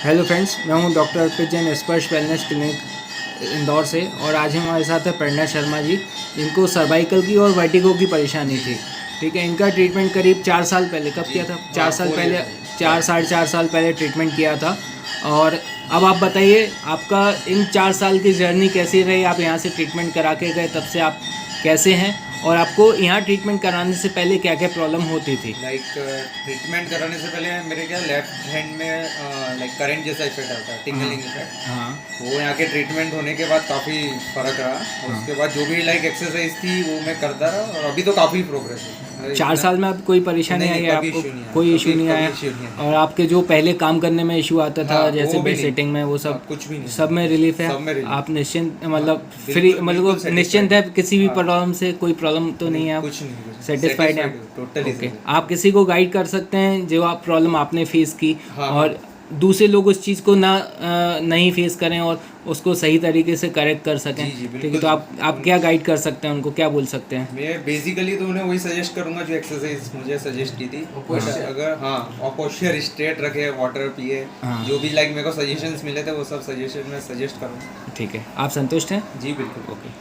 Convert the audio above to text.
Hello friends, मैं हूं doctor अर्पित जैन, स्पर्श वेलनेस क्लिनिक इंदौर से। और आज हमारे साथ है प्रेरणा शर्मा जी, जिनको सर्वाइकल की और वर्टिगो की परेशानी थी। ठीक है, इनका ट्रीटमेंट करीब 4 साल पहले कब किया था? 4 साल पहले, 4 साढ़े 4 साल पहले ट्रीटमेंट किया था। और अब आप बताइए, आपका इन 4 साल की जर्नी कैसी रही? आप यहाँ से ट्रीटमेंट करा के गए, तब से आप कैसे हैं? और आपको यहाँ ट्रीटमेंट कराने से पहले क्या क्या प्रॉब्लम होती थी? ट्रीटमेंट कराने से पहले मेरे क्या लेफ्ट हैंड में करंट जैसा इफेक्ट आता है, टिंगलिंग इफेक्ट। हाँ। वो यहाँ के ट्रीटमेंट होने के बाद काफ़ी फ़र्क रहा। और उसके बाद जो भी एक्सरसाइज थी वो मैं करता रहा, और अभी तो काफ़ी प्रोग्रेस है। 4 साल में अब कोई परेशानी आई है आपको? कोई इशू नहीं आया? और आपके जो पहले काम करने में इशू आता था, जैसे बेड सेटिंग में, वो सब कुछ भी नहीं, सब में रिलीफ है? आप निश्चिंत, मतलब फ्री, मतलब निश्चिंत है? किसी भी प्रॉब्लम से कोई प्रॉब्लम तो नहीं है? आप कुछ नहीं, सेटिस्फाइड हैं? टोटली। ओके, आप किसी को गाइड कर सकते हैं जो आप प्रॉब्लम आपने फेस की, और दूसरे लोग उस चीज़ को नहीं फेस करें और उसको सही तरीके से करेक्ट कर सकें। ठीक है, तो आप क्या गाइड कर सकते हैं उनको, क्या बोल सकते हैं? मैं बेसिकली तो उन्हें वही सजेस्ट करूंगा जो एक्सरसाइज मुझे सजेस्ट की थी। अगर और पोस्चर स्ट्रेट रखे, वाटर पिए, जो भी मेरे को सजेशंस मिले थे वो सब सजेशन में सजेस्ट करूँगा। ठीक है, आप संतुष्ट हैं? जी बिल्कुल। Okay, thank